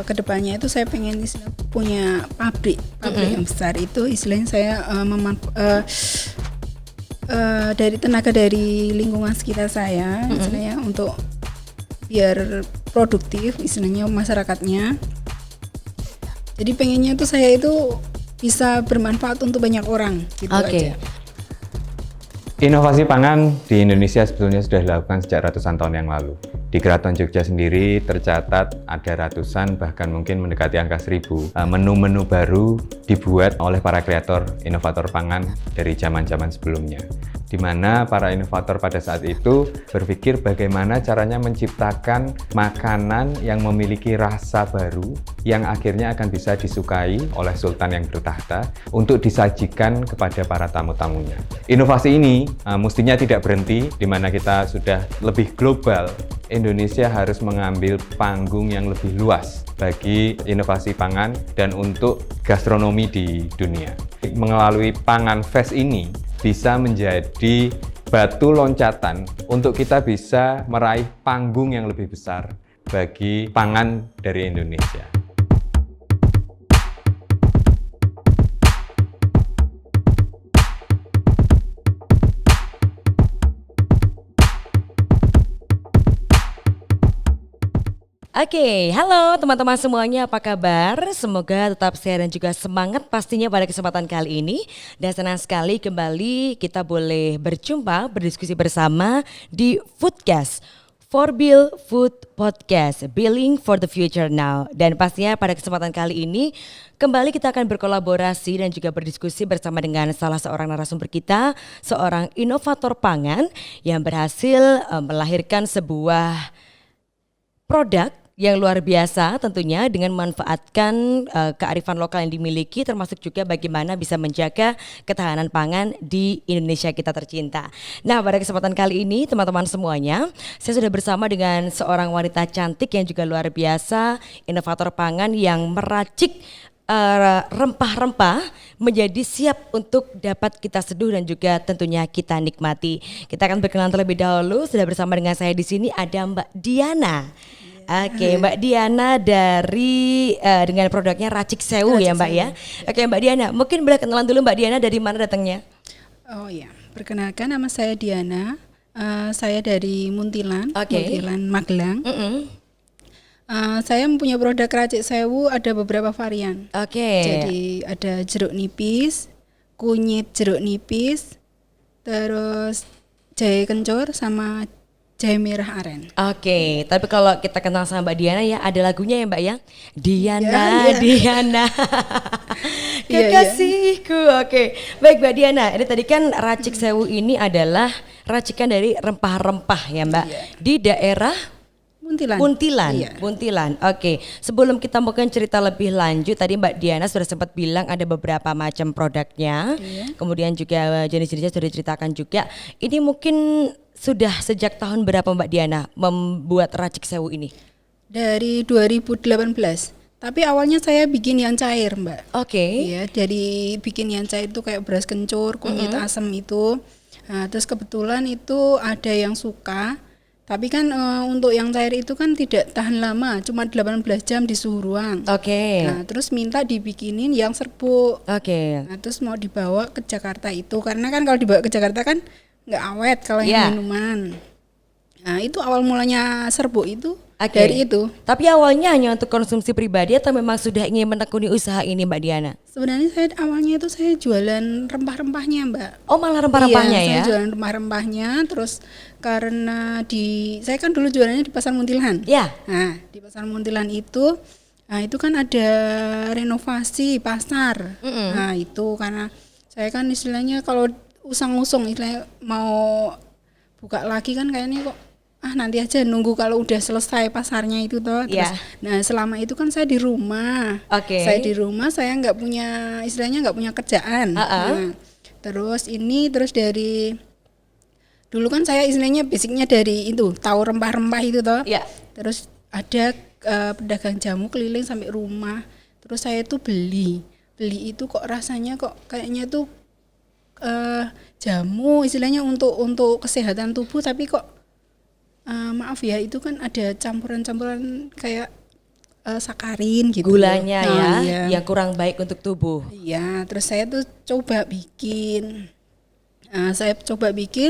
kedepannya itu saya pengen punya pabrik yang besar. Itu istilahnya saya dari tenaga dari lingkungan sekitar saya, istilahnya untuk biar produktif istilahnya masyarakatnya. Jadi pengennya itu saya itu bisa bermanfaat untuk banyak orang gitu aja. Inovasi pangan di Indonesia sebetulnya sudah dilakukan sejak ratusan tahun yang lalu. Di Keraton Jogja sendiri tercatat ada ratusan, bahkan mungkin mendekati angka 1000 menu-menu baru dibuat oleh para kreator inovator pangan dari zaman-zaman sebelumnya. Di mana para inovator pada saat itu berpikir bagaimana caranya menciptakan makanan yang memiliki rasa baru yang akhirnya akan bisa disukai oleh sultan yang bertahta untuk disajikan kepada para tamu-tamunya. Inovasi ini mestinya tidak berhenti, di mana kita sudah lebih global. Indonesia harus mengambil panggung yang lebih luas bagi inovasi pangan dan untuk gastronomi di dunia. Melalui Pangan Fest ini bisa menjadi batu loncatan untuk kita bisa meraih panggung yang lebih besar bagi pangan dari Indonesia. Oke, halo teman-teman semuanya, apa kabar? Semoga tetap sehat dan juga semangat pastinya pada kesempatan kali ini. Dan senang sekali kembali kita boleh berjumpa, berdiskusi bersama di Foodcast, Forbil Food Podcast, Building for the Future Now. Dan pastinya pada kesempatan kali ini kembali kita akan berkolaborasi dan juga berdiskusi bersama dengan salah seorang narasumber kita, seorang inovator pangan yang berhasil melahirkan sebuah produk yang luar biasa tentunya dengan memanfaatkan kearifan lokal yang dimiliki, termasuk juga bagaimana bisa menjaga ketahanan pangan di Indonesia kita tercinta. Nah, pada kesempatan kali ini teman-teman semuanya, saya sudah bersama dengan seorang wanita cantik yang juga luar biasa, inovator pangan yang meracik rempah-rempah menjadi siap untuk dapat kita seduh dan juga tentunya kita nikmati. Kita akan berkenalan terlebih dahulu. Sudah bersama dengan saya di sini ada Mbak Diana. Oke, Mbak Diana dari dengan produknya Racik Sewu ya Mbak ya. Oke Mbak Diana, mungkin boleh kenalan dulu Mbak Diana dari mana datangnya? Oh iya, perkenalkan nama saya Diana. Saya dari Muntilan, Muntilan Magelang. Saya mempunyai produk Racik Sewu, ada beberapa varian. Jadi ada jeruk nipis, kunyit jeruk nipis, terus jahe kencur sama jahe merah aren. Oke, tapi kalau kita kenal sama Mbak Diana ya, ada lagunya ya Mbak ya. Diana, kekasihku. Oke, baik Mbak Diana. Ini tadi kan Racik Sewu ini adalah racikan dari rempah-rempah ya Mbak. Di daerah Muntilan. Oke, sebelum kita mungkin cerita lebih lanjut, tadi Mbak Diana sudah sempat bilang ada beberapa macam produknya. Kemudian juga jenis-jenisnya sudah diceritakan juga. Ini mungkin sudah sejak tahun berapa Mbak Diana membuat Racik Sewu ini? Dari 2018. Tapi awalnya saya bikin yang cair, Mbak. Iya, dari bikin yang cair itu kayak beras kencur, kunyit asam itu. Nah, terus kebetulan itu ada yang suka. Tapi kan untuk yang cair itu kan tidak tahan lama, cuma 18 jam di suhu ruang. Nah, terus minta dibikinin yang serbuk. Nah, terus mau dibawa ke Jakarta itu, karena kan kalau dibawa ke Jakarta kan nggak awet kalau yang minuman. Nah, itu awal mulanya serbuk itu dari itu. Tapi awalnya hanya untuk konsumsi pribadi atau memang sudah ingin menekuni usaha ini Mbak Diana? Sebenarnya saya awalnya itu saya jualan rempah-rempahnya Mbak. Oh, malah rempah-rempahnya ya? Saya jualan rempah-rempahnya, terus karena saya kan dulu jualannya di Pasar Muntilan. Nah, di Pasar Muntilan itu, nah itu kan ada renovasi pasar. Nah itu karena saya kan istilahnya kalau usang-usung istilahnya mau buka lagi kan kayaknya kok nanti aja nunggu kalau udah selesai pasarnya itu toh. Terus, nah selama itu kan saya di rumah. Saya di rumah, saya nggak punya istilahnya nggak punya kerjaan. Nah, terus dari dulu kan saya istilahnya basicnya dari itu tahu rempah-rempah itu toh. Terus ada pedagang jamu keliling sampai rumah. Terus saya tuh beli itu kok rasanya kok kayaknya tuh jamu istilahnya untuk kesehatan tubuh, tapi kok maaf ya itu kan ada campuran-campuran kayak sakarin gitu. Gulanya ya, iya. yang kurang baik untuk tubuh. Iya, terus saya tuh coba bikin.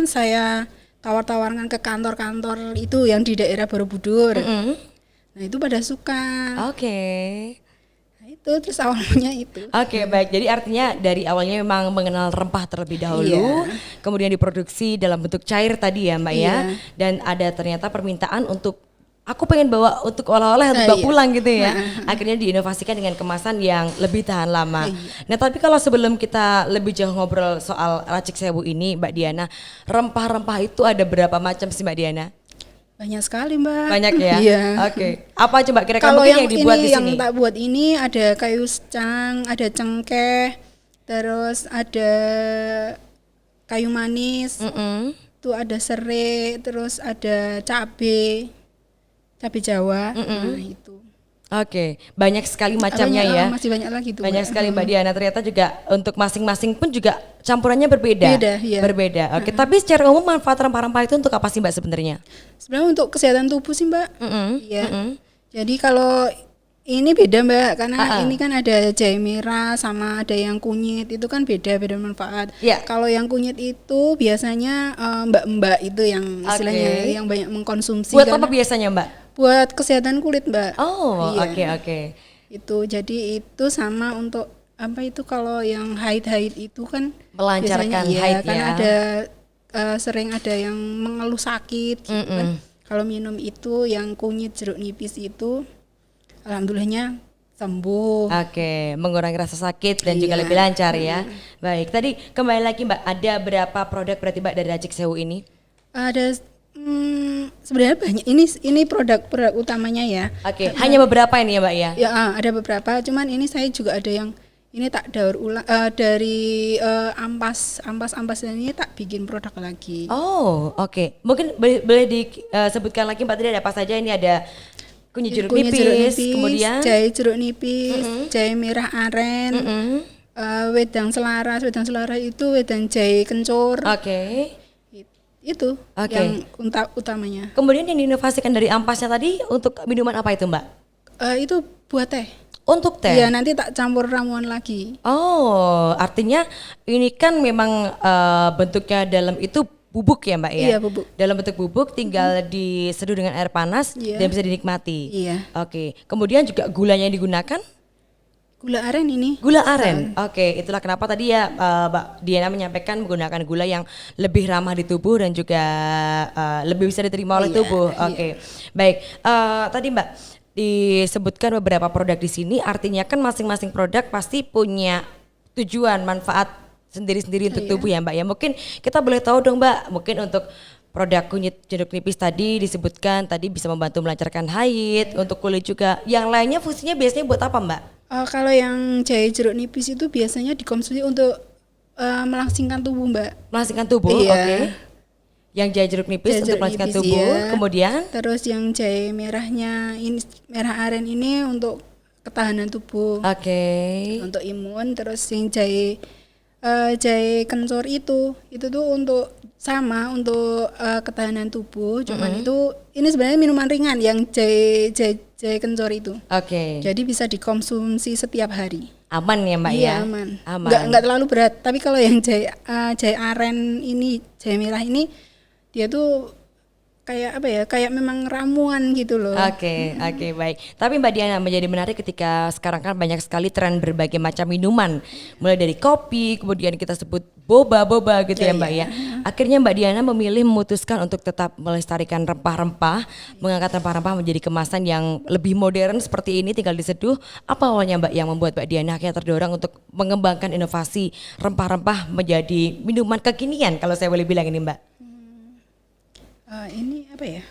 Saya tawar-tawarkan ke kantor-kantor itu yang di daerah Borobudur. Nah itu pada suka. Oke. Nah itu terus awalnya itu. Oke, baik. Jadi artinya dari awalnya memang mengenal rempah terlebih dahulu, kemudian diproduksi dalam bentuk cair tadi ya Mbak ya. Dan ada ternyata permintaan untuk aku pengen bawa untuk oleh-oleh untuk bawa pulang gitu ya. Akhirnya diinovasikan dengan kemasan yang lebih tahan lama. Nah tapi kalau sebelum kita lebih jauh ngobrol soal Racik Sewu ini Mbak Diana, rempah-rempah itu ada berapa macam sih Mbak Diana? Banyak sekali Mbak. Banyak ya? Iya. Oke. Apa coba kira-kira Kalau mungkin yang dibuat di sini? Yang tak buat ini ada kayu secang, ada cengkeh, terus ada kayu manis, tuh ada serai, terus ada cabai Jawa, nah itu. Oke, banyak sekali macamnya ya. Masih banyak lagi tuh. Banyak sekali Mbak Diana, ternyata juga untuk masing-masing pun juga campurannya berbeda. Berbeda. Oke, tapi secara umum manfaat rempah-rempah itu untuk apa sih Mbak sebenarnya? Sebenarnya untuk kesehatan tubuh sih Mbak. Iya. Jadi kalau ini beda Mbak, karena ini kan ada jahe merah sama ada yang kunyit, itu kan beda manfaat. Kalau yang kunyit itu biasanya mbak-mbak itu yang istilahnya yang banyak mengkonsumsi. Buat apa biasanya Mbak? Buat kesehatan kulit Mbak. Oh oke. Itu jadi itu sama untuk apa itu kalau yang haid itu kan melancarkan haid kan ada sering ada yang mengeluh sakit gitu kan. Kalau minum itu yang kunyit jeruk nipis itu alhamdulillahnya sembuh. Oke, mengurangi rasa sakit dan juga lebih lancar ya. Baik, tadi kembali lagi Mbak, ada berapa produk berarti Mbak dari Racik Sewu ini? Ada sebenarnya banyak. Ini produk utamanya ya. Oke, hanya beberapa ini ya Mbak ya? Ya ada beberapa. Cuman ini saya juga ada yang ini tak daur ulang dari ampas ini tak bikin produk lagi. Oh oke. Mungkin boleh disebutkan lagi Mbak tadi ada apa saja? Ini ada kunyit jeruk nipis, kemudian jahe jeruk nipis, jahe merah aren, wedang selaras itu wedang jahe kencur. Oke. Itu yang utamanya. Kemudian yang diinovasikan dari ampasnya tadi untuk minuman apa itu Mbak? Itu buat teh. Untuk teh? Iya, nanti tak campur ramuan lagi. Oh, artinya ini kan memang bentuknya dalam itu bubuk ya Mbak ya? Iya, bubuk. Dalam bentuk bubuk tinggal diseduh dengan air panas dan bisa dinikmati. Iya. Oke, kemudian juga gulanya yang digunakan? Gula aren ini. Gula aren. Oke, itulah kenapa tadi ya Mbak Diana menyampaikan menggunakan gula yang lebih ramah di tubuh dan juga lebih bisa diterima oleh tubuh. Oke. Baik. Tadi Mbak disebutkan beberapa produk di sini, artinya kan masing-masing produk pasti punya tujuan manfaat sendiri-sendiri untuk tubuh ya Mbak ya. Mungkin kita boleh tahu dong Mbak, mungkin untuk produk kunyit jeruk nipis tadi disebutkan tadi bisa membantu melancarkan haid, untuk kulit juga. Yang lainnya fungsinya biasanya buat apa Mbak? Kalau yang jahe jeruk nipis itu biasanya dikonsumsi untuk melangsingkan tubuh Mbak. Melangsingkan tubuh, oke. Yang jahe jeruk nipis untuk melangsingkan tubuh, kemudian? Terus yang jahe merahnya, ini merah aren ini untuk ketahanan tubuh. Oke. Untuk imun, terus yang jahe kencur itu tuh untuk ketahanan tubuh. Cuman itu ini sebenarnya minuman ringan yang jahe kencur itu. Oke. Jadi bisa dikonsumsi setiap hari. Aman ya Mbak ya? Iya aman. Enggak terlalu berat. Tapi kalau yang jahe aren ini, jahe merah ini, dia tuh kayak apa ya? Kayak memang ramuan gitu loh. Oke, baik. Tapi Mbak Diana, menjadi menarik ketika sekarang kan banyak sekali tren berbagai macam minuman, mulai dari kopi, kemudian kita sebut boba gitu ya Mbak ya. Akhirnya Mbak Diana memilih memutuskan untuk tetap melestarikan rempah-rempah, mengangkat rempah-rempah menjadi kemasan yang lebih modern seperti ini, tinggal diseduh. Apa awalnya Mbak yang membuat Mbak Diana akhirnya terdorong untuk mengembangkan inovasi rempah-rempah menjadi minuman kekinian kalau saya boleh bilang ini Mbak? Ini apa ya?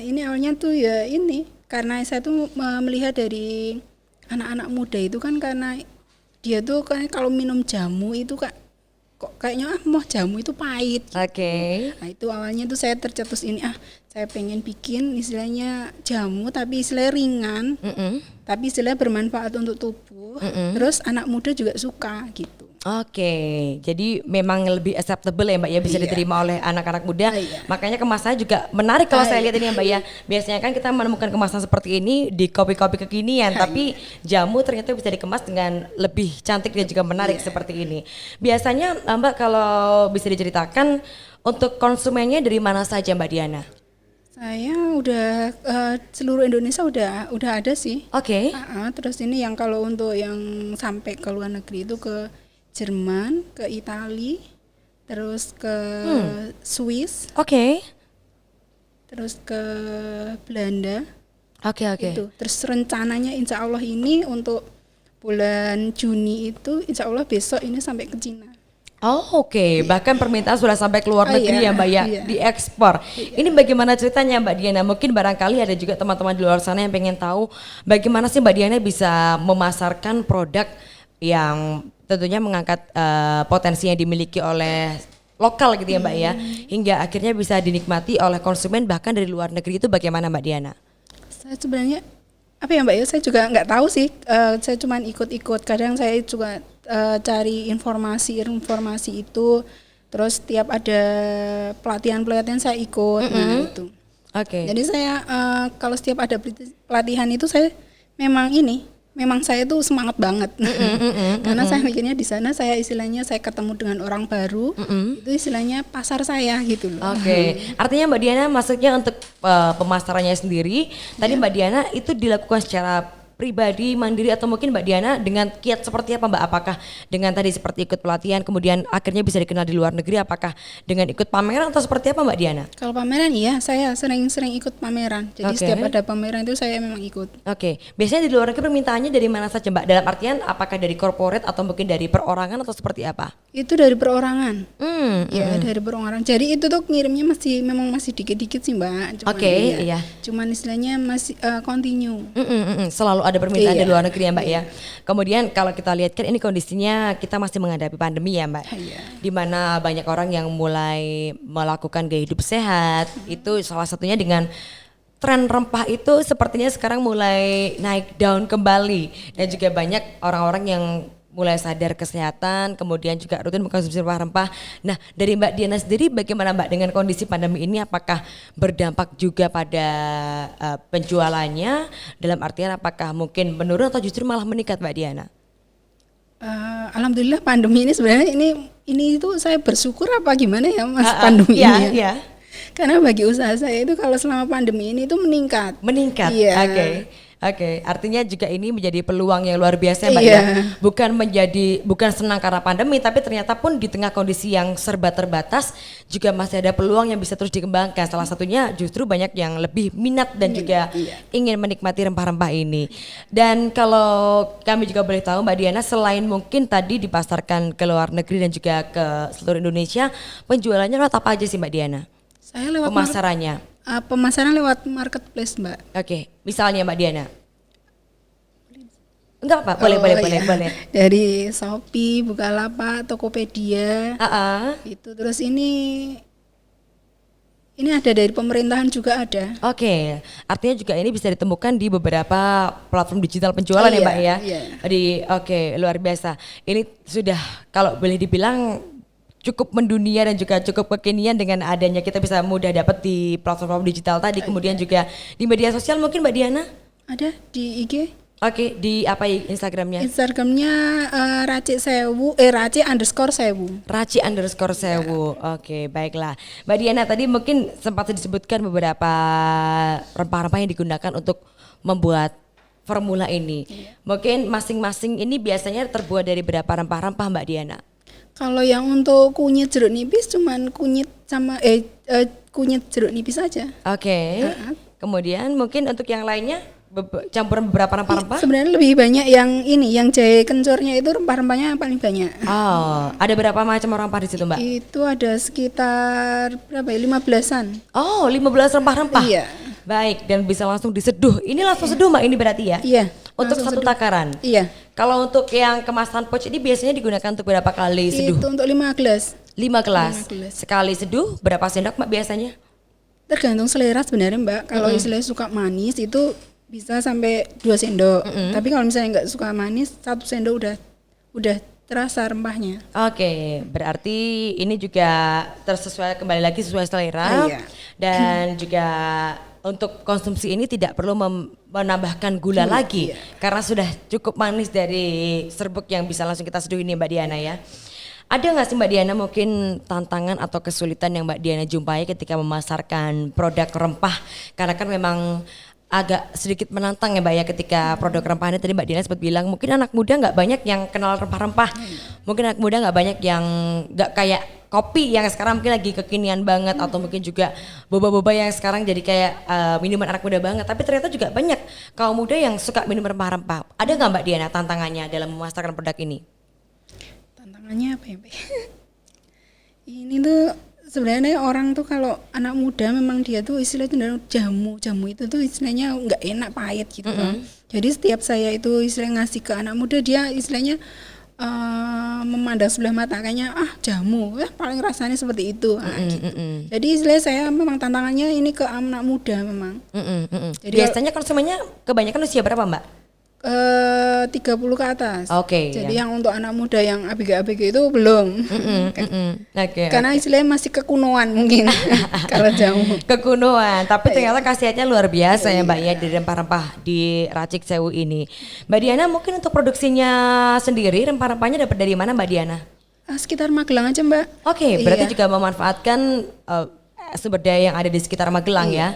Ini awalnya tuh ya ini karena saya tuh melihat dari anak-anak muda itu kan, karena dia tuh kan kalau minum jamu itu kok kayaknya mau jamu itu pahit gitu. Oke. Nah itu awalnya tuh saya tercetus ini saya pengen bikin istilahnya jamu tapi istilahnya ringan, tapi istilahnya bermanfaat untuk tubuh. Terus anak muda juga suka gitu. Oke, jadi memang lebih acceptable ya Mbak ya, bisa diterima oleh anak-anak muda. Makanya kemasannya juga menarik kalau saya lihat ini ya Mbak ya. Biasanya kan kita menemukan kemasan seperti ini di kopi-kopi kekinian, tapi jamu ternyata bisa dikemas dengan lebih cantik dan juga menarik seperti ini. Biasanya Mbak kalau bisa diceritakan untuk konsumennya dari mana saja Mbak Diana? Saya udah seluruh Indonesia udah ada sih. Oke. Terus ini yang kalau untuk yang sampai ke luar negeri itu ke Jerman, ke Italia, terus ke Swiss. Oke. Terus ke Belanda. Oke. Itu. Terus rencananya insya Allah ini untuk bulan Juni itu insya Allah besok ini sampai ke Cina. Oh oke. Bahkan permintaan sudah sampai ke luar negeri ya Mbak ya, diekspor. Ini bagaimana ceritanya Mbak Diana? Mungkin barangkali ada juga teman-teman di luar sana yang pengen tahu bagaimana sih Mbak Diana bisa memasarkan produk yang tentunya mengangkat potensi yang dimiliki oleh lokal gitu ya Mbak ya, hingga akhirnya bisa dinikmati oleh konsumen bahkan dari luar negeri. Itu bagaimana Mbak Diana? Saya sebenarnya apa ya Mbak ya, saya juga nggak tahu sih, saya cuma ikut-ikut, kadang saya juga cari informasi itu, terus tiap ada pelatihan saya ikut. Nah itu. Oke. Jadi saya kalau setiap ada pelatihan itu saya memang saya tuh semangat banget. Karena saya mikirnya di sana saya ketemu dengan orang baru, itu istilahnya pasar saya gitu loh. Oke. Artinya Mbak Diana maksudnya untuk pemasarannya sendiri, tadi Mbak Diana itu dilakukan secara pribadi, mandiri, atau mungkin Mbak Diana dengan kiat seperti apa Mbak? Apakah dengan tadi seperti ikut pelatihan kemudian akhirnya bisa dikenal di luar negeri, apakah dengan ikut pameran atau seperti apa Mbak Diana? Kalau pameran iya, saya sering ikut pameran. Jadi setiap ada pameran itu saya memang ikut. Oke. Biasanya di luar negeri permintaannya dari mana saja Mbak? Dalam artian apakah dari corporate atau mungkin dari perorangan atau seperti apa? Itu dari perorangan. Ya, dari perorangan. Jadi itu tuh ngirimnya memang masih dikit-dikit sih Mbak. Oke, iya. Cuman istilahnya masih continue. Selalu ada permintaan dari luar negeri ya Mbak ya. Kemudian kalau kita lihat kan ini kondisinya kita masih menghadapi pandemi ya Mbak. Di mana banyak orang yang mulai melakukan gaya hidup sehat. Itu salah satunya dengan tren rempah itu sepertinya sekarang mulai naik daun kembali. Dan juga banyak orang-orang yang mulai sadar kesehatan, kemudian juga rutin mengkonsumsi rempah-rempah. Nah, dari Mbak Diana sendiri bagaimana Mbak dengan kondisi pandemi ini? Apakah berdampak juga pada penjualannya? Dalam artian apakah mungkin menurun atau justru malah meningkat Mbak Diana? Alhamdulillah pandemi ini sebenarnya ini itu saya bersyukur apa gimana ya Mas pandemi ini ya. Karena bagi usaha saya itu kalau selama pandemi ini itu meningkat. Meningkat. Oke, artinya juga ini menjadi peluang yang luar biasa Mbak ya. Bukan senang karena pandemi, tapi ternyata pun di tengah kondisi yang serba terbatas juga masih ada peluang yang bisa terus dikembangkan. Salah satunya justru banyak yang lebih minat dan juga ingin menikmati rempah-rempah ini. Dan kalau kami juga boleh tahu Mbak Diana, selain mungkin tadi dipasarkan ke luar negeri dan juga ke seluruh Indonesia, penjualannya lewat apa aja sih Mbak Diana? Saya lewat pemasarannya. Pemasaran lewat marketplace Mbak. Oke, misalnya Mbak Diana. Enggak apa, boleh. Dari Shopee, Bukalapak, Tokopedia. Itu terus ini ada dari pemerintahan juga ada. Oke, artinya juga ini bisa ditemukan di beberapa platform digital penjualan ya Mbak ya. Oke, luar biasa. Ini sudah kalau boleh dibilang cukup mendunia dan juga cukup kekinian dengan adanya kita bisa mudah dapat di platform digital tadi. Kemudian juga di media sosial mungkin Mbak Diana? Ada di IG. Oke, di apa Instagramnya? Instagramnya Raci_Sewu. Raci_Sewu. Oke, baiklah. Mbak Diana tadi mungkin sempat disebutkan beberapa rempah-rempah yang digunakan untuk membuat formula ini. Mungkin masing-masing ini biasanya terbuat dari berapa rempah-rempah Mbak Diana? Kalau yang untuk kunyit jeruk nipis cuman kunyit sama kunyit jeruk nipis aja. Oke. Kemudian mungkin untuk yang lainnya campuran beberapa rempah-rempah? Sebenarnya lebih banyak yang jahe kencornya itu rempah-rempahnya paling banyak. Oh, ada berapa macam rempah di situ Mbak? Itu ada sekitar 15-an. Oh, 15 rempah-rempah. Iya. Baik, dan bisa langsung diseduh. Ini langsung seduh Mbak ini berarti ya? Iya. Untuk satu takaran? Iya. Kalau untuk yang kemasan pouch ini biasanya digunakan untuk berapa kali seduh? Itu untuk 5 gelas. 5 gelas. Sekali seduh berapa sendok Mbak biasanya? Tergantung selera sebenarnya Mbak. Kalau istilahnya suka manis itu bisa sampai 2 sendok. Tapi kalau misalnya nggak suka manis, 1 sendok udah terasa rempahnya. Oke, berarti ini juga tersesuai, kembali lagi sesuai selera. Iya. Dan juga untuk konsumsi ini tidak perlu menambahkan gula lagi, karena sudah cukup manis dari serbuk yang bisa langsung kita seduh ini Mbak Diana ya. Ada nggak sih Mbak Diana mungkin tantangan atau kesulitan yang Mbak Diana jumpai ketika memasarkan produk rempah? Karena kan memang agak sedikit menantang ya Mbak ya, ketika produk rempah ini tadi Mbak Diana sempat bilang mungkin anak muda nggak banyak yang kenal rempah-rempah, mungkin anak muda nggak banyak yang nggak kayak kopi yang sekarang mungkin lagi kekinian banget, atau mungkin juga boba-boba yang sekarang jadi kayak minuman anak muda banget, tapi ternyata juga banyak kaum muda yang suka minum rempah-rempah. Ada nggak Mbak Diana tantangannya dalam memasarkan produk ini? Tantangannya apa ya Mbak? Ini tuh sebenarnya orang tuh kalau anak muda memang dia tuh istilahnya jamu itu tuh istilahnya nggak enak, pahit gitu kan. Jadi setiap saya itu istilahnya ngasih ke anak muda, dia istilahnya memandang sebelah mata, kayaknya jamu paling rasanya seperti itu gitu. Jadi istilahnya saya memang tantangannya ini ke anak muda memang. Jadi biasanya konsumennya kebanyakan usia berapa Mbak? 30 ke atas. Oke. Jadi yang untuk anak muda yang ABG itu belum. Karena istilahnya masih kekunoan mungkin kalau jamu. Kekunoan, tapi ternyata khasiatnya luar biasa ya Mbak ya dari rempah-rempah di Racik Sewu ini. Mbak Diana mungkin untuk produksinya sendiri rempah-rempahnya dapat dari mana Mbak Diana? Sekitar Magelang aja Mbak. Oke, berarti juga memanfaatkan sumber daya yang ada di sekitar Magelang ya.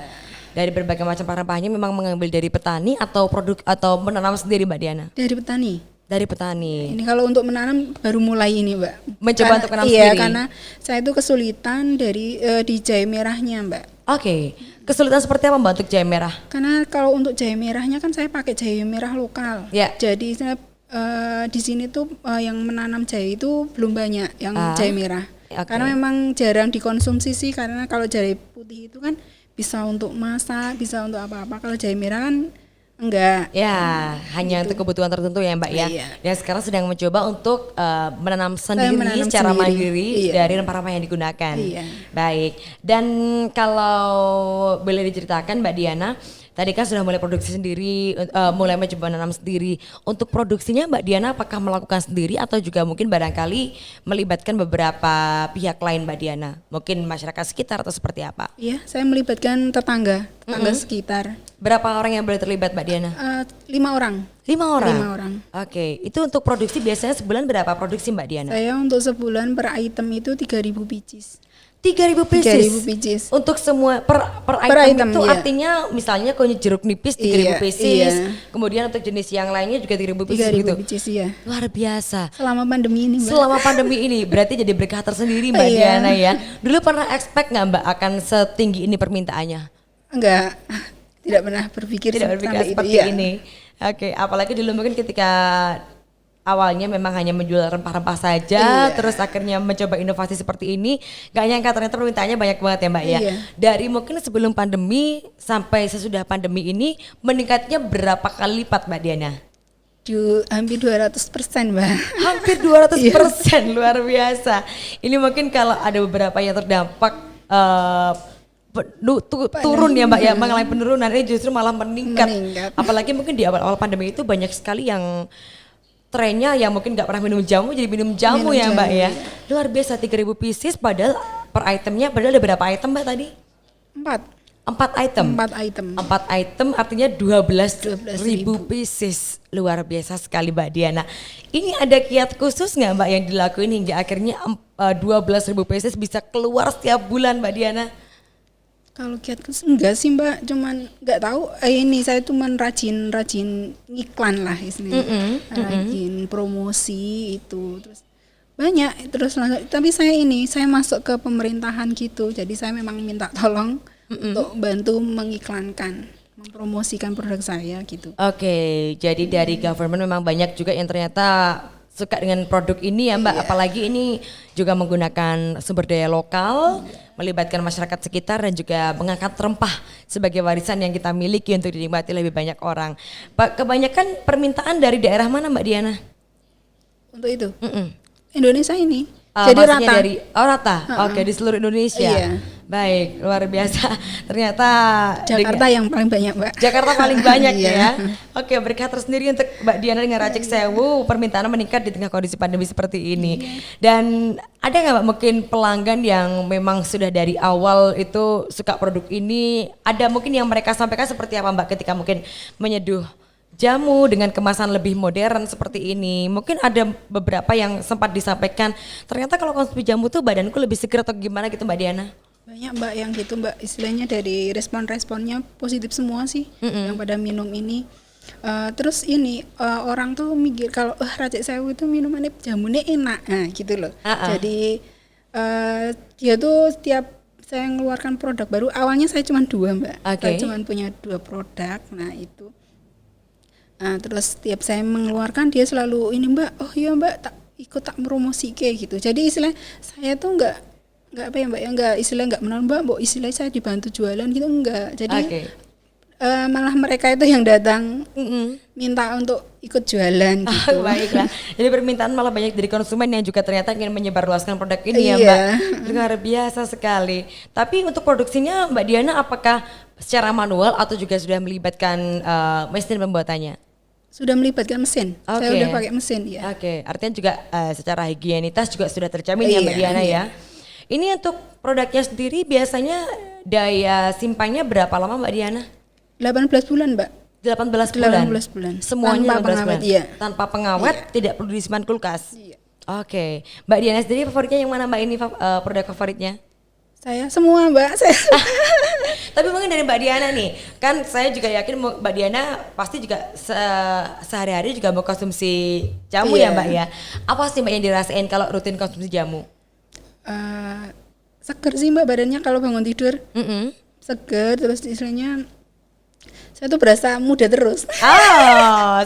Dari berbagai macam rempahnya memang mengambil dari petani atau produk atau menanam sendiri Mbak Diana? Dari petani. Dari petani. Ini kalau untuk menanam baru mulai ini Mbak. Mencoba untuk menanam sendiri. Iya, karena saya itu kesulitan dari di jahe merahnya Mbak. Oke. Kesulitan seperti apa Mbak untuk jahe merah? Karena kalau untuk jahe merahnya kan saya pakai jahe merah lokal. Ya. Jadi saya di sini tuh yang menanam jahe itu belum banyak yang jahe merah. Karena memang jarang dikonsumsi sih, karena kalau jahe putih itu kan bisa untuk masak, bisa untuk apa-apa. Kalau jahe merah kan enggak. Ya, hanya untuk kebutuhan tertentu ya Mbak ya. Iya. Dan sekarang sedang mencoba untuk menanam sendiri secara mandiri dari rempah-rempah yang digunakan. Iya. Baik. Dan kalau boleh diceritakan Mbak Diana, tadi kan sudah mulai produksi sendiri, mulai mencoba menanam sendiri. Untuk produksinya Mbak Diana apakah melakukan sendiri atau juga mungkin barangkali melibatkan beberapa pihak lain Mbak Diana? Mungkin masyarakat sekitar atau seperti apa? Iya, saya melibatkan tetangga sekitar. Berapa orang yang boleh terlibat Mbak Diana? 5 orang. 5 orang? 5 orang. Oke, itu untuk produksi biasanya sebulan berapa produksi Mbak Diana? Saya untuk sebulan per item itu 3.000 biji. 3.000 pieces. 3.000 pieces. Untuk semua per item itu artinya misalnya kalau jeruk nipis 3.000 pieces. Kemudian untuk jenis yang lainnya juga 3.000 pieces 3.000 pieces iya. Luar biasa. Selama pandemi ini Mbak. Selama pandemi ini berarti jadi berkah tersendiri Mbak Diana ya. Dulu pernah expect nggak Mbak akan setinggi ini permintaannya? Enggak. Tidak pernah berpikir seperti ini. Oke, apalagi dulu mungkin ketika awalnya memang hanya menjual rempah-rempah saja, terus akhirnya mencoba inovasi seperti ini, gak nyangka ternyata permintaannya banyak banget ya Mbak ya. Dari mungkin sebelum pandemi sampai sesudah pandemi ini meningkatnya berapa kali lipat Mbak Diana? Hampir 200% Mbak. Hampir 200%, luar biasa. Ini mungkin kalau ada beberapa yang terdampak turun ya Mbak ya, mengalami penurunan, ini justru malah meningkat. Apalagi mungkin di awal-awal pandemi itu banyak sekali yang trennya yang mungkin gak pernah minum jamu jadi minum jamu ya Mbak ya. Luar biasa 3.000 pieces padahal per itemnya, padahal ada berapa item Mbak tadi? 4 item. 4 item artinya 12.000 pieces. Luar biasa sekali Mbak Diana. Ini ada kiat khusus nggak Mbak yang dilakuin hingga akhirnya 12.000 pieces bisa keluar setiap bulan Mbak Diana? Kalau kiat khusus enggak sih Mbak, cuman nggak tahu. Ini saya cuman rajin iklan lah istilahnya, rajin promosi itu terus banyak terus langsung. Tapi saya masuk ke pemerintahan gitu, jadi saya memang minta tolong untuk bantu mengiklankan, mempromosikan produk saya gitu. Oke, jadi dari government memang banyak juga yang ternyata suka dengan produk ini ya Mbak, apalagi ini juga menggunakan sumber daya lokal, melibatkan masyarakat sekitar dan juga mengangkat rempah sebagai warisan yang kita miliki untuk dinikmati lebih banyak orang. Kebanyakan permintaan dari daerah mana Mbak Diana? Untuk itu? Indonesia ini. Jadi rata. Rata. Oke, di seluruh Indonesia. Iya. Baik, luar biasa. Ternyata Jakarta yang paling banyak, Mbak. Jakarta paling banyak Iya. ya. Oke, berkah tersendiri untuk Mbak Diana dengan Racik Sewu, permintaan meningkat di tengah kondisi pandemi seperti ini. Dan ada nggak Mbak mungkin pelanggan yang memang sudah dari awal itu suka produk ini? Ada mungkin yang mereka sampaikan seperti apa Mbak ketika mungkin menyeduh jamu dengan kemasan lebih modern seperti ini? Mungkin ada beberapa yang sempat disampaikan, ternyata kalau konsumsi jamu tuh badanku lebih segar atau gimana gitu Mbak Diana? Banyak Mbak yang gitu Mbak, istilahnya dari respon-responnya positif semua sih yang pada minum ini. Terus ini orang tuh mikir kalau Racik Sewu itu minumannya jamunya enak, nah gitu loh. Jadi dia tuh setiap saya mengeluarkan produk baru, awalnya saya cuma 2 Mbak, saya cuma punya 2 produk, nah itu. Terus setiap saya mengeluarkan dia selalu ini Mbak, oh iya Mbak tak promosi kayak gitu. Jadi istilah saya tuh enggak apa ya Mbak ya, enggak istilah enggak menang Mbak, istilah saya dibantu jualan gitu enggak. Jadi malah mereka itu yang datang minta untuk ikut jualan gitu. Baiklah. Jadi permintaan malah banyak dari konsumen yang juga ternyata ingin menyebarluaskan produk ini ya Mbak. Luar biasa sekali. Tapi untuk produksinya Mbak Diana apakah secara manual atau juga sudah melibatkan mesin pembuatannya? Sudah melibatkan mesin. Saya udah pakai mesin ya. Artinya juga secara higienitas juga sudah terjamin ya Mbak Diana ya. Ini untuk produknya sendiri biasanya daya simpannya berapa lama Mbak Diana? 18 bulan Mbak. 18 bulan? 18 bulan. Semuanya tanpa 18 pengawet, bulan? iya. Tanpa pengawet, tidak perlu disimpan kulkas? Iya. Oke. Mbak Diana sendiri favoritnya yang mana Mbak ini produk favoritnya? Saya semua Mbak. Tapi mungkin dari Mbak Diana nih, kan saya juga yakin Mbak Diana pasti juga sehari-hari juga mau konsumsi jamu ya Mbak ya. Apa sih Mbak yang dirasain kalau rutin konsumsi jamu? Seger sih Mbak badannya kalau bangun tidur. Seger, terus istilahnya saya tuh berasa muda terus.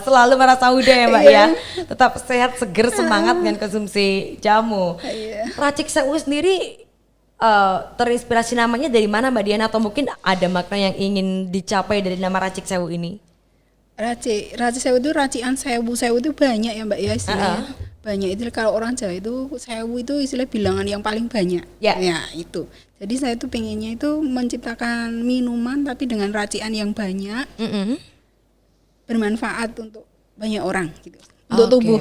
Selalu merasa muda ya Mbak ya. Tetap sehat, seger, semangat dengan konsumsi jamu. Racik Sewu sendiri terinspirasi namanya dari mana Mbak Diana, atau mungkin ada makna yang ingin dicapai dari nama Racik Sewu ini? Racik Sewu itu racikan sewu itu banyak ya Mbak ya istilahnya. Banyak itu kalau orang Jawa itu sewu itu istilah bilangan yang paling banyak. Ya itu. Jadi saya tuh pengennya itu menciptakan minuman tapi dengan racikan yang banyak, bermanfaat untuk banyak orang gitu, untuk tubuh.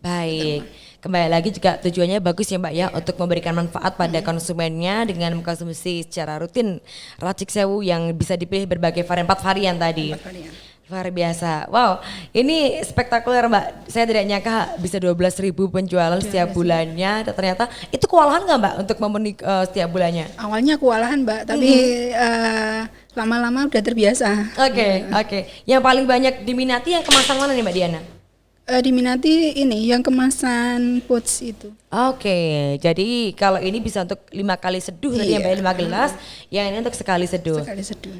Baik. Kembali lagi juga tujuannya bagus ya Mbak ya, untuk memberikan manfaat pada konsumennya dengan mengkonsumsi secara rutin Racik Sewu yang bisa dipilih berbagai varian, 4 varian tadi. 4 varian. Luar biasa. Wow, ini spektakuler Mbak. Saya tidak nyangka bisa 12.000 penjualan setiap bulannya. Dan ternyata itu kewalahan nggak Mbak untuk memenuhi setiap bulannya? Awalnya kewalahan Mbak, tapi lama-lama udah terbiasa. Oke. Yang paling banyak diminati yang kemasan mana nih Mbak Diana? Diminati ini yang kemasan pouch itu. Oke, jadi kalau ini bisa untuk 5 kali seduh tadi yang 5 gelas, yang ini untuk sekali seduh.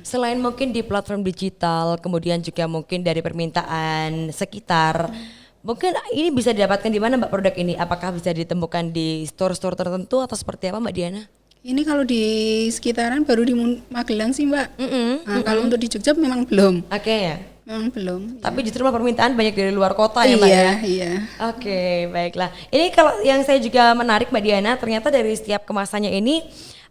Selain mungkin di platform digital, kemudian juga mungkin dari permintaan sekitar, mungkin ini bisa didapatkan di mana Mbak produk ini? Apakah bisa ditemukan di store-store tertentu atau seperti apa Mbak Diana? Ini kalau di sekitaran baru di Magelang sih Mbak. Kalau untuk di Jogja memang belum. Memang belum. Tapi justru permintaan banyak dari luar kota ya Mbak ya? Iya. Oke, baiklah. Ini kalau yang saya juga menarik Mbak Diana, ternyata dari setiap kemasannya ini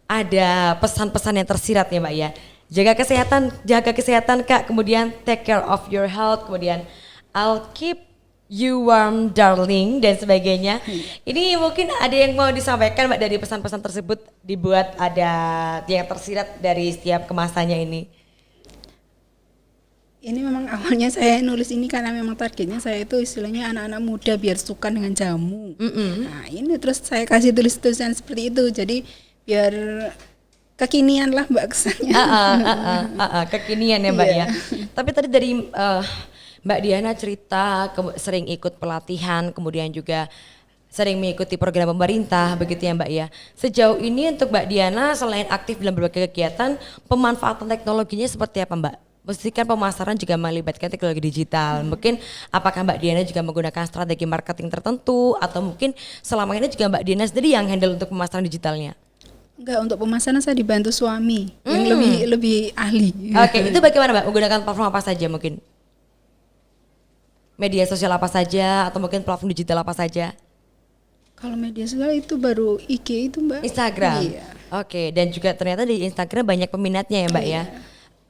ada pesan-pesan yang tersirat ya Mbak ya. Jaga kesehatan Kak, kemudian take care of your health, kemudian I'll keep you warm darling dan sebagainya. Ini mungkin ada yang mau disampaikan Mbak dari pesan-pesan tersebut, dibuat ada yang tersirat dari setiap kemasannya ini. Ini memang awalnya saya nulis ini karena memang targetnya saya itu istilahnya anak-anak muda biar suka dengan jamu. Nah ini terus saya kasih tulisan seperti itu, jadi biar kekinian lah Mbak kesannya. Kekinian ya Mbak ya. Tapi tadi dari Mbak Diana cerita sering ikut pelatihan, kemudian juga sering mengikuti program pemerintah begitu ya Mbak ya. Sejauh ini untuk Mbak Diana selain aktif dalam berbagai kegiatan, pemanfaatan teknologinya seperti apa Mbak? Pastikan pemasaran juga melibatkan teknologi digital. Mungkin apakah Mbak Diana juga menggunakan strategi marketing tertentu, atau mungkin selama ini juga Mbak Diana sendiri yang handle untuk pemasaran digitalnya? Enggak, untuk pemasaran saya dibantu suami yang lebih ahli. Oke, itu bagaimana Mbak? Menggunakan platform apa saja mungkin? Media sosial apa saja, atau mungkin platform digital apa saja? Kalau media sosial itu baru IG itu Mbak. Instagram. Iya. Oke, dan juga ternyata di Instagram banyak peminatnya ya Mbak ya.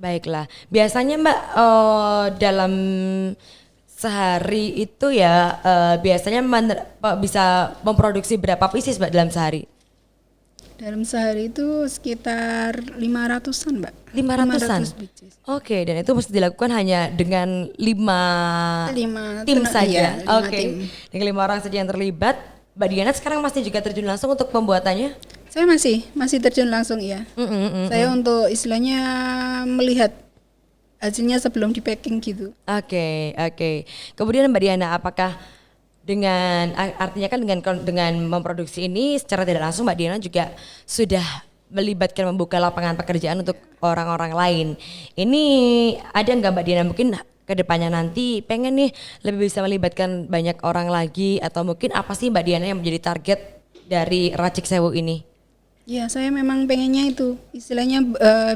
Baiklah. Biasanya Mbak dalam sehari itu ya biasanya bisa memproduksi berapa pieces Mbak dalam sehari? Dalam sehari itu sekitar 500-an Mbak. 500-an? 500 biji. Oke, dan itu mesti dilakukan hanya dengan 5 tim saja. Iya, 5 Oke, tim. dengan 5 orang saja yang terlibat. Mbak Diana sekarang masih juga terjun langsung untuk pembuatannya? Saya masih terjun langsung ya. Saya untuk istilahnya melihat hasilnya sebelum di packing gitu. Oke. Kemudian Mbak Diana, apakah dengan artinya kan dengan memproduksi ini secara tidak langsung Mbak Diana juga sudah melibatkan membuka lapangan pekerjaan untuk orang-orang lain. Ini ada nggak Mbak Diana mungkin kedepannya nanti pengen nih lebih bisa melibatkan banyak orang lagi, atau mungkin apa sih Mbak Diana yang menjadi target dari Racik Sewu ini? Ya, saya memang pengennya itu istilahnya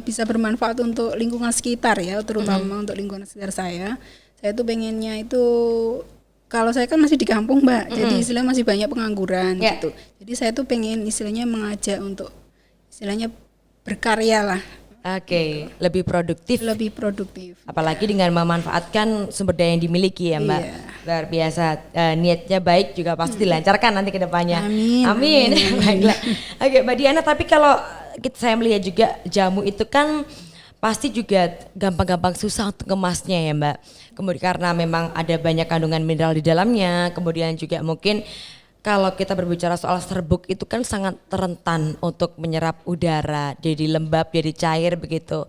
bisa bermanfaat untuk lingkungan sekitar ya, terutama untuk lingkungan sekitar saya. Saya tuh pengennya itu, kalau saya kan masih di kampung Mbak, jadi istilahnya masih banyak pengangguran gitu. Jadi saya tuh pengen istilahnya mengajak untuk istilahnya berkarya lah. Oke, lebih produktif. Lebih produktif. Apalagi dengan memanfaatkan sumber daya yang dimiliki ya Mbak. Iya. Luar biasa, niatnya baik juga pasti dilancarkan nanti ke depannya. Amin. Baiklah. Oke Mbak Diana, tapi kalau saya melihat juga jamu itu kan pasti juga gampang-gampang susah untuk ngemasnya ya Mbak. Kemudian karena memang ada banyak kandungan mineral di dalamnya, kemudian juga mungkin kalau kita berbicara soal serbuk itu kan sangat rentan untuk menyerap udara, jadi lembab, jadi cair begitu.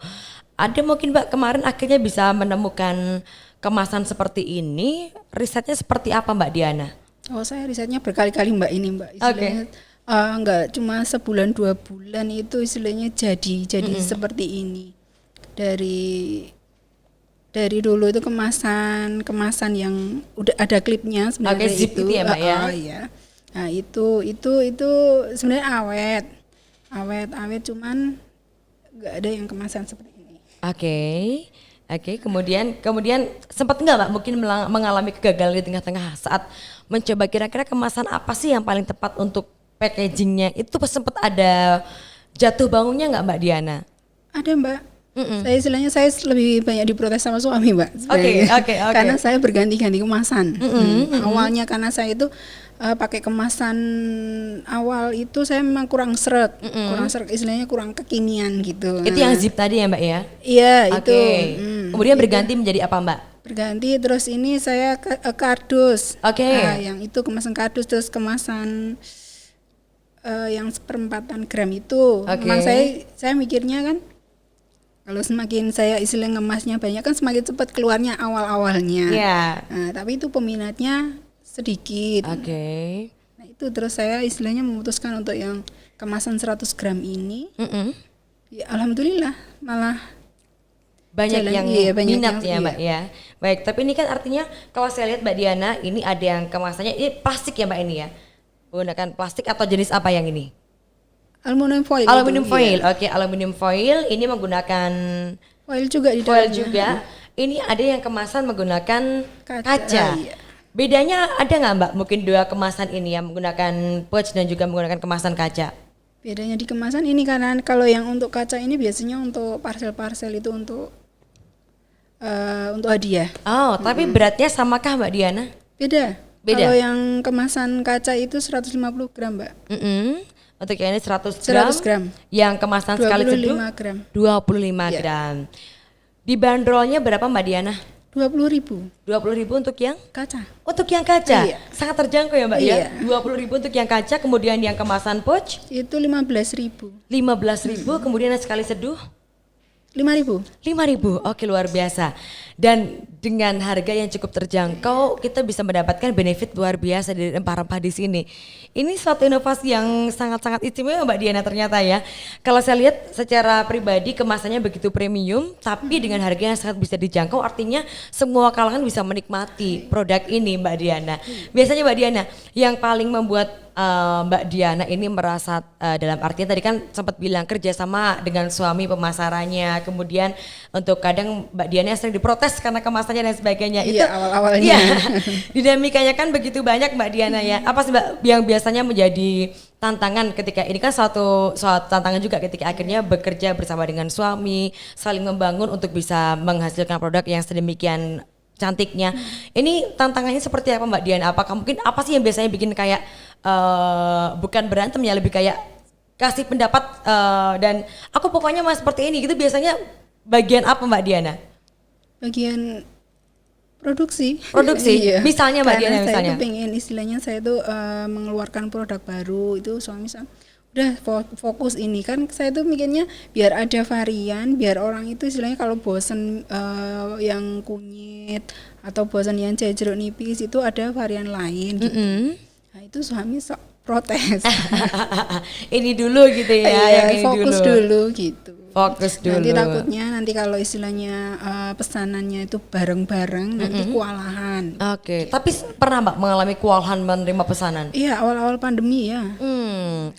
Ada mungkin Mbak kemarin akhirnya bisa menemukan kemasan seperti ini, risetnya seperti apa Mbak Diana? Oh, saya risetnya berkali-kali Mbak ini Mbak. Istilahnya enggak cuma sebulan 2 bulan itu istilahnya jadi seperti ini. Dari dulu itu kemasan yang udah ada klipnya sebenarnya. Zip itu ya Mbak ya? Iya. Nah itu sebenarnya awet cuman nggak ada yang kemasan seperti ini. Oke, kemudian sempat nggak Mbak mungkin mengalami kegagalan di tengah-tengah saat mencoba kira-kira kemasan apa sih yang paling tepat untuk packagingnya, itu sempat ada jatuh bangunnya nggak Mbak Diana? Ada Mbak. Saya lebih banyak diprotes sama suami Mbak. Oke. Karena saya berganti-ganti kemasan. Awalnya karena saya itu pakai kemasan awal itu saya memang kurang seret, istilahnya kurang kekinian gitu. Itu yang zip tadi ya Mbak ya? Iya itu. Kemudian berganti menjadi apa Mbak? Berganti terus ini saya ke kardus. Yang itu kemasan kardus, terus kemasan yang seperempatan gram itu. Memang saya mikirnya kan, kalau semakin saya istilah ngemasnya banyak kan semakin cepat keluarnya awal-awalnya. Nah, tapi itu peminatnya sedikit. Nah itu terus saya istilahnya memutuskan untuk yang kemasan 100 gram ini. Ya, alhamdulillah malah banyak yang minat ya Mbak iya. ya. Baik, tapi ini kan artinya kalau saya lihat Mbak Diana ini ada yang kemasannya ini plastik ya Mbak ini ya. Menggunakan plastik atau jenis apa yang ini? Aluminium foil. Foil. Oke, aluminium foil ini menggunakan foil juga di foil dalamnya. juga. Ini ada yang kemasan menggunakan kaca. Iya. Bedanya ada nggak Mbak? Mungkin dua kemasan ini yang menggunakan pouch dan juga menggunakan kemasan kaca. Bedanya di kemasan ini karena kalau yang untuk kaca ini biasanya untuk parcel-parcel itu untuk hadiah. Oh, tapi beratnya samakah Mbak Diana? Beda. Kalau yang kemasan kaca itu 150 gram Mbak. Untuk yang ini 100 gram. Yang kemasan sekali seduh 25 gram. Dibanderolnya berapa Mbak Diana? 20.000. 20.000 untuk yang kaca. Untuk yang kaca? Iya. Sangat terjangkau ya Mbak ya? 20.000 untuk yang kaca, kemudian yang kemasan pouch? Itu 15.000. 15.000, kemudian yang sekali seduh? 5.000. 5.000, oke luar biasa. Dan dengan harga yang cukup terjangkau, kita bisa mendapatkan benefit luar biasa dari rempah-rempah di sini. Ini suatu inovasi yang sangat-sangat istimewa Mbak Diana ternyata ya. Kalau saya lihat secara pribadi kemasannya begitu premium, tapi dengan harga yang sangat bisa dijangkau, artinya semua kalangan bisa menikmati produk ini Mbak Diana. Biasanya Mbak Diana, yang paling membuat Mbak Diana ini merasa dalam artian tadi kan sempat bilang kerjasama dengan suami pemasarannya, kemudian untuk kadang Mbak Diana sering diprotes karena kemasannya dan sebagainya. Iya, Itu awal-awalnya. Iya, dinamikanya kan begitu banyak Mbak Diana ya. Apa sih Mbak yang biasanya menjadi tantangan ketika ini kan suatu tantangan juga ketika akhirnya bekerja bersama dengan suami, saling membangun untuk bisa menghasilkan produk yang sedemikian cantiknya. Ini tantangannya seperti apa Mbak Diana? Apakah mungkin apa sih yang biasanya bikin kayak bukan berantem ya, lebih kayak kasih pendapat dan aku pokoknya mas seperti ini gitu, biasanya bagian apa Mbak Diana? Bagian produksi. Iya. Misalnya Mbak Diana, Saya misalnya. tuh pengen istilahnya saya tuh mengeluarkan produk baru itu suami saya udah fokus ini kan, saya tuh mikirnya biar ada varian, biar orang itu istilahnya kalau bosen yang kunyit atau bosen yang jeruk nipis itu ada varian lain gitu. Nah itu suami protes. Ini dulu gitu ya, iya, yang ini fokus dulu gitu. Fokus dulu. Nanti takutnya nanti kalau istilahnya pesanannya itu bareng-bareng nanti kewalahan. Oke. Tapi pernah Mbak mengalami kewalahan menerima pesanan? Iya, awal-awal pandemi ya.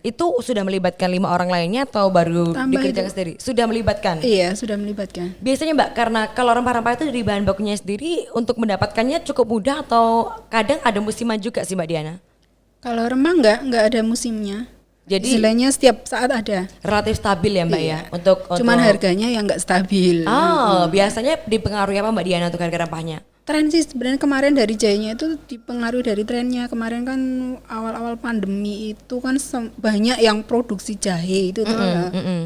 Itu sudah melibatkan 5 orang lainnya atau baru Tambah dikerjakan sendiri? Sudah melibatkan? Iya, sudah melibatkan. Biasanya Mbak, karena kalau rempah-rempah itu dari bahan bakunya sendiri untuk mendapatkannya cukup mudah atau kadang ada musiman juga sih Mbak Diana? Kalau remah enggak ada musimnya. Jadi istilahnya setiap saat ada. Relatif stabil ya Mbak ya? Untuk Cuman harganya yang enggak stabil. Biasanya dipengaruhi apa Mbak Diana untuk harga rempahnya? Tren sih sebenarnya kemarin dari jahenya itu dipengaruhi dari trennya. Kemarin kan awal-awal pandemi itu kan banyak yang produksi jahe itu tuh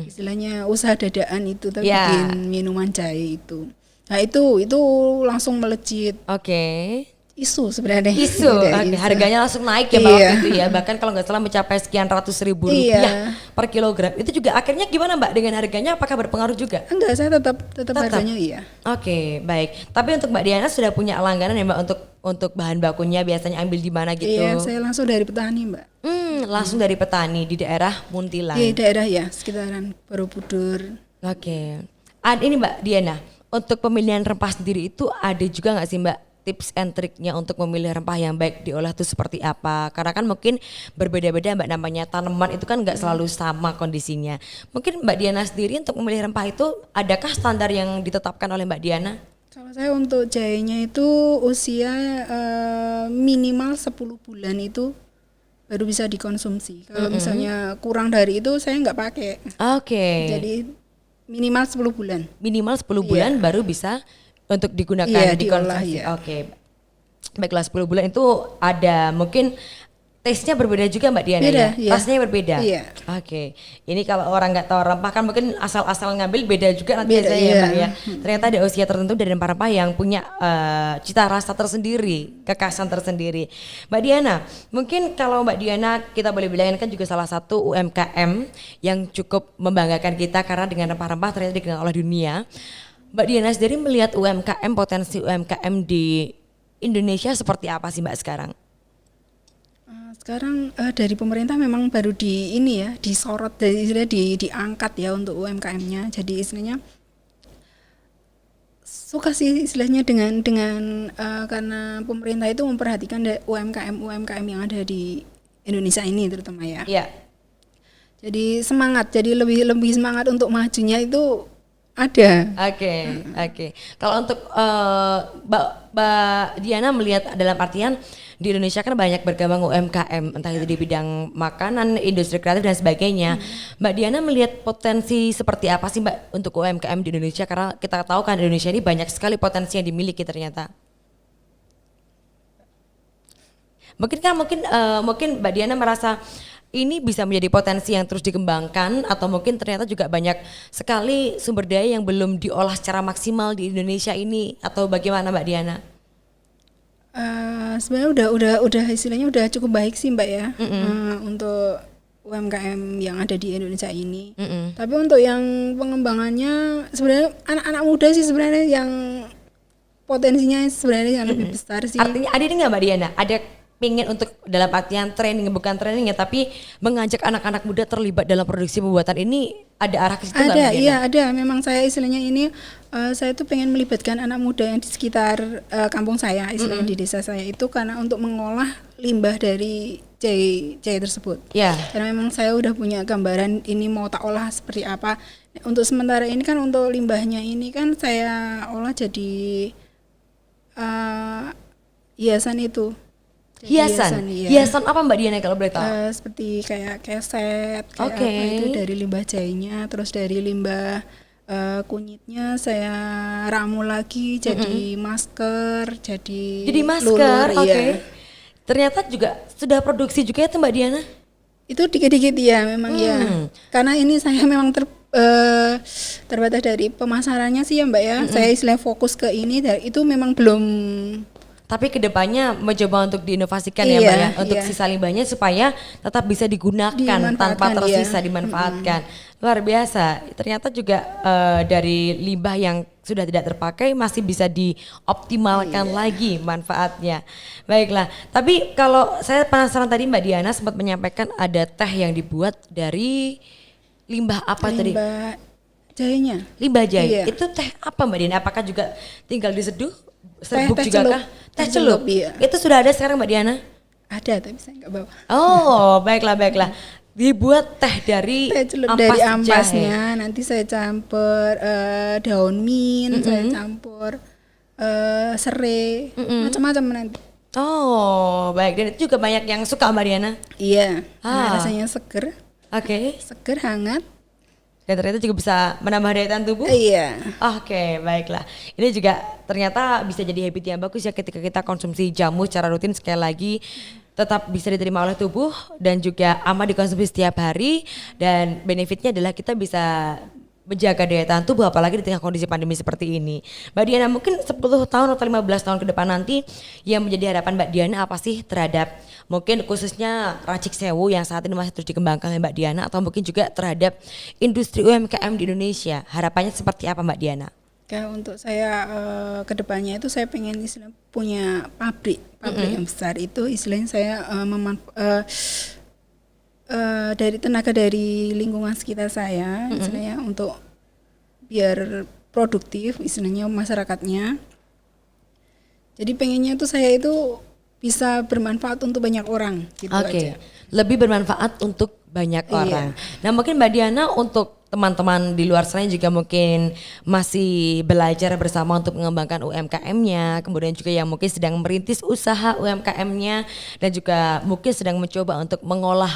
istilahnya usaha dadaan itu tuh bikin minuman jahe itu. Nah itu langsung melejit. Oke. Isu sebenarnya. Isu. Harganya langsung naik ya Mbak waktu itu ya. Bahkan kalau nggak salah mencapai sekian ratus ribu rupiah per kilogram. Itu juga akhirnya gimana Mbak dengan harganya? Apakah berpengaruh juga? Enggak, saya tetap harganya iya. Oke, baik. Tapi untuk Mbak Diana sudah punya langganan ya Mbak untuk bahan bakunya biasanya ambil di mana gitu? Iya, saya langsung dari petani Mbak. Langsung dari petani di daerah Muntilan. Iya, daerah ya, sekitaran Borobudur. Oke. Ini Mbak Diana, untuk pemilihan rempah sendiri itu ada juga nggak sih Mbak tips and triknya untuk memilih rempah yang baik diolah itu seperti apa? Karena kan mungkin berbeda-beda Mbak, namanya tanaman itu kan nggak selalu sama kondisinya. Mungkin Mbak Diana sendiri untuk memilih rempah itu adakah standar yang ditetapkan oleh Mbak Diana? Kalau saya untuk jahenya itu usia minimal 10 bulan itu baru bisa dikonsumsi. Kalau misalnya kurang dari itu saya nggak pakai. Oke. Jadi minimal 10 bulan. Minimal 10 bulan baru bisa untuk digunakan dikonsumsi. Oke. Baiklah, 10 bulan itu ada mungkin taste-nya berbeda juga Mbak Diana ya? Rasanya berbeda? Iya. Oke. Ini kalau orang nggak tahu rempah kan mungkin asal-asal ngambil beda juga nanti ya Mbak ya. Ternyata ada usia tertentu dari rempah-rempah yang punya cita rasa tersendiri, kekhasan tersendiri. Mbak Diana, mungkin kalau Mbak Diana kita boleh bilang kan juga salah satu UMKM yang cukup membanggakan kita karena dengan rempah-rempah ternyata dikenal oleh dunia. Mbak Diana sendiri melihat UMKM, potensi UMKM di Indonesia seperti apa sih Mbak sekarang? Sekarang dari pemerintah memang baru disorot, diangkat ya untuk UMKM-nya. Jadi istilahnya suka sih istilahnya dengan karena pemerintah itu memperhatikan UMKM yang ada di Indonesia ini terutama ya. Iya. Jadi lebih semangat untuk majunya itu ada. Oke. Kalau untuk Mbak Diana melihat dalam artian di Indonesia kan banyak berkembang UMKM, entah itu di bidang makanan, industri kreatif dan sebagainya. Mbak Diana melihat potensi seperti apa sih Mbak untuk UMKM di Indonesia? Karena kita tahu kan Indonesia ini banyak sekali potensi yang dimiliki ternyata. Mungkin Mbak Diana merasa ini bisa menjadi potensi yang terus dikembangkan atau mungkin ternyata juga banyak sekali sumber daya yang belum diolah secara maksimal di Indonesia ini, atau bagaimana Mbak Diana? Sebenarnya udah istilahnya udah cukup baik sih Mbak ya untuk UMKM yang ada di Indonesia ini. Tapi untuk yang pengembangannya sebenarnya anak-anak muda sih sebenarnya yang potensinya sebenarnya yang lebih besar sih. Artinya ada ini nggak Mbak Diana? Ada pingin untuk dalam artian training, bukan training ya, tapi mengajak anak-anak muda terlibat dalam produksi pembuatan ini, ada arah ke situ nggak? Ada. Memang saya istilahnya ini saya tuh pengen melibatkan anak muda yang di sekitar kampung saya, istilahnya di desa saya itu, karena untuk mengolah limbah dari jahe tersebut. Karena memang saya udah punya gambaran ini mau tak olah seperti apa. Untuk sementara ini kan untuk limbahnya ini kan saya olah jadi hiasan itu. Hiasan apa Mbak Diana kalau boleh tahu? Seperti kayak keset, kayak apa itu dari limbah jahenya, terus dari limbah kunyitnya saya ramu lagi jadi masker, jadi masker. Ternyata juga sudah produksi juga ya tuh Mbak Diana? Itu dikit-dikit ya memang ya. Karena ini saya memang terbatas dari pemasarannya sih ya Mbak ya. Saya istilahnya fokus ke ini, itu memang belum. Tapi kedepannya mencoba untuk diinovasikan ya Mbak ya, untuk sisa limbahnya supaya tetap bisa digunakan tanpa tersisa dimanfaatkan. Luar biasa, ternyata juga dari limbah yang sudah tidak terpakai masih bisa dioptimalkan lagi manfaatnya. Baiklah, tapi kalau saya penasaran tadi Mbak Diana sempat menyampaikan ada teh yang dibuat dari limbah apa tadi? Limbah jahenya. Limbah jahe, itu teh apa Mbak Diana? Apakah juga tinggal diseduh? Serbuk juga kah? Teh celup. Itu sudah ada sekarang Mbak Diana? Ada tapi saya nggak bawa. Oh, baiklah. Dibuat teh dari ampasnya. Nanti saya campur daun mint, saya campur serai, macam-macam nanti. Oh, baik. Dan itu juga banyak yang suka Mbak Diana? Iya. Rasanya seger. Seger, hangat. Dan ternyata juga bisa menambah daya tahan tubuh? Iya. Oke, baiklah. Ini juga ternyata bisa jadi habit yang bagus ya ketika kita konsumsi jamu secara rutin, sekali lagi tetap bisa diterima oleh tubuh dan juga aman dikonsumsi setiap hari, dan benefitnya adalah kita bisa menjaga daya tahan tubuh apalagi di tengah kondisi pandemi seperti ini. Mbak Diana, mungkin 10 tahun atau 15 tahun ke depan nanti yang menjadi harapan Mbak Diana apa sih terhadap mungkin khususnya Racik Sewu yang saat ini masih terus dikembangkan oleh Mbak Diana, atau mungkin juga terhadap industri UMKM di Indonesia? Harapannya seperti apa Mbak Diana? Untuk saya ke depannya itu saya pengen punya pabrik yang besar. Itu istilahnya saya dari tenaga dari lingkungan sekitar saya, istilahnya untuk biar produktif istilahnya masyarakatnya. Jadi pengennya tuh saya itu bisa bermanfaat untuk banyak orang gitu aja. Lebih bermanfaat untuk banyak orang. Nah mungkin Mbak Diana untuk teman-teman di luar sana juga mungkin masih belajar bersama untuk mengembangkan UMKM-nya, kemudian juga yang mungkin sedang merintis usaha UMKM-nya dan juga mungkin sedang mencoba untuk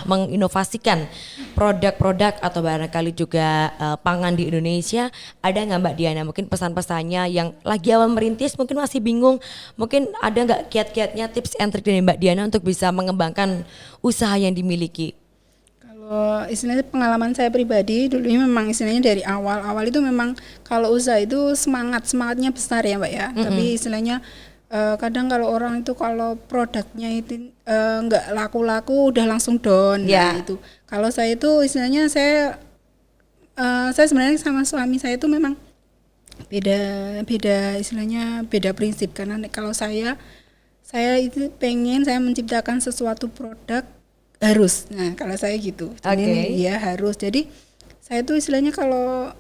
menginovasikan produk-produk atau barangkali juga pangan di Indonesia. Ada nggak Mbak Diana mungkin pesan-pesannya yang lagi awal merintis mungkin masih bingung, mungkin ada nggak kiat-kiatnya, tips and trik dari Mbak Diana untuk bisa mengembangkan usaha yang dimiliki? Istilahnya pengalaman saya pribadi dulunya memang istilahnya dari awal itu memang kalau usaha itu semangatnya besar ya Mbak ya. Tapi istilahnya kadang kalau orang itu kalau produknya itu nggak laku-laku udah langsung down. Nah, itu kalau saya itu istilahnya saya sebenarnya sama suami saya itu memang beda istilahnya beda prinsip, karena kalau saya itu pengen saya menciptakan sesuatu produk harus. Nah, kalau saya gitu. Jadi ya harus. Jadi saya tuh istilahnya kalau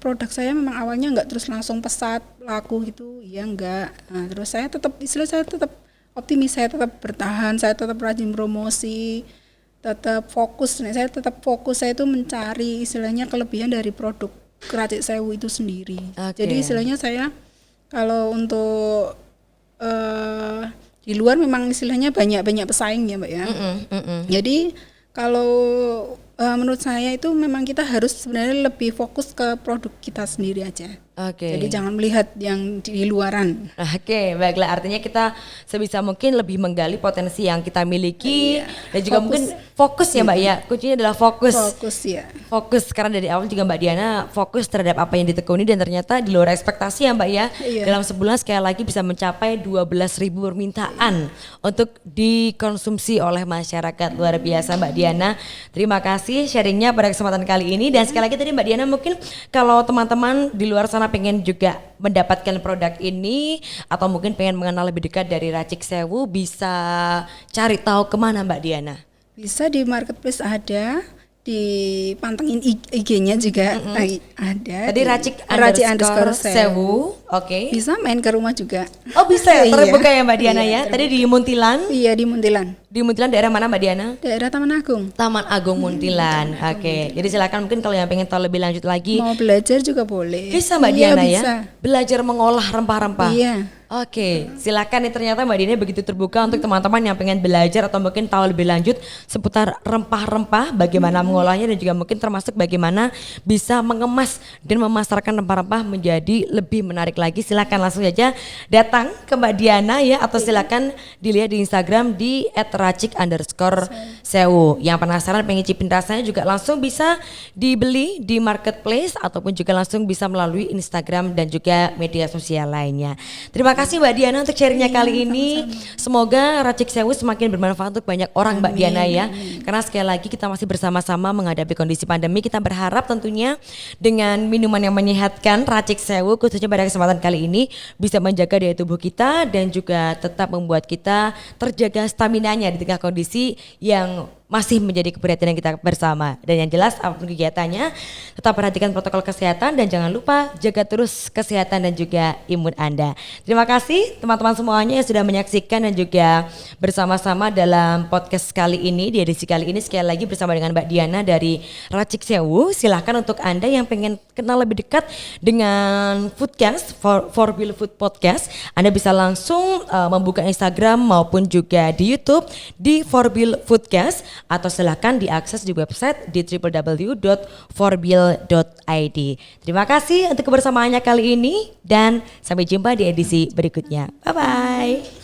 produk saya memang awalnya enggak terus langsung pesat laku gitu. Ya enggak. Nah, terus saya tetap optimis, saya tetap bertahan, saya tetap rajin promosi, tetap fokus. Nah, saya itu mencari istilahnya kelebihan dari produk Racik Sewu itu sendiri. Jadi istilahnya saya kalau untuk di luar memang istilahnya banyak pesaing ya Mbak ya. Jadi kalau menurut saya itu memang kita harus sebenarnya lebih fokus ke produk kita sendiri aja. Jadi jangan melihat yang di luaran. Baiklah, artinya kita sebisa mungkin lebih menggali potensi yang kita miliki dan juga mungkin fokus ya Mbak ya. Kuncinya adalah fokus. Fokus karena dari awal juga Mbak Diana fokus terhadap apa yang ditekuni dan ternyata di luar ekspektasi ya Mbak ya. Dalam sebulan sekali lagi bisa mencapai 12.000 permintaan untuk dikonsumsi oleh masyarakat. Luar biasa Mbak Diana. Terima kasih sharingnya pada kesempatan kali ini, dan sekali lagi tadi Mbak Diana mungkin kalau teman-teman di luar sana pengen juga mendapatkan produk ini atau mungkin pengen mengenal lebih dekat dari Racik Sewu, bisa cari tahu kemana Mbak Diana? Bisa di marketplace ada, dipantengin IG-nya juga ada. Tadi Racik_Sewu. Bisa main ke rumah juga. Oh bisa ya, terbuka ya Mbak Diana ya. Tadi di Muntilan. Iya di Muntilan. Di Muntilan daerah mana Mbak Diana? Daerah Taman Agung. Taman Agung Muntilan. Oke. Jadi silakan mungkin kalau yang pengen tahu lebih lanjut lagi. Mau belajar juga boleh. Bisa Mbak Iya, Diana bisa. ya. Belajar mengolah rempah-rempah. Iya. Oke, silakan nih, ternyata Mbak Diana begitu terbuka untuk teman-teman yang pengen belajar atau mungkin tahu lebih lanjut seputar rempah-rempah, bagaimana mengolahnya dan juga mungkin termasuk bagaimana bisa mengemas dan memasarkan rempah-rempah menjadi lebih menarik lagi. Silakan langsung saja datang ke Mbak Diana ya, atau silakan dilihat di Instagram di @racik_sewu. Yang penasaran pengen cipin rasanya juga langsung bisa dibeli di marketplace ataupun juga langsung bisa melalui Instagram dan juga media sosial lainnya. Terima kasih Mbak Diana untuk sharingnya kali ini. Semoga Racik Sewu semakin bermanfaat untuk banyak orang Mbak Diana ya. Karena sekali lagi kita masih bersama-sama menghadapi kondisi pandemi. Kita berharap tentunya dengan minuman yang menyehatkan Racik Sewu khususnya pada kesempatan kali ini bisa menjaga daya tubuh kita dan juga tetap membuat kita terjaga staminanya di tengah kondisi yang masih menjadi keprihatinan kita bersama. Dan yang jelas apapun kegiatannya tetap perhatikan protokol kesehatan dan jangan lupa jaga terus kesehatan dan juga imun Anda. Terima kasih teman-teman semuanya yang sudah menyaksikan dan juga bersama-sama dalam podcast kali ini, di edisi kali ini sekali lagi bersama dengan Mbak Diana dari Racik Sewu. Silahkan untuk Anda yang pengen kenal lebih dekat dengan Foodcast, Forbil Food Podcast, Anda bisa langsung membuka Instagram maupun juga di YouTube di Forbil Foodcast, atau silakan diakses di website di www.forbil.id. Terima kasih untuk kebersamaannya kali ini dan sampai jumpa di edisi berikutnya. Bye bye.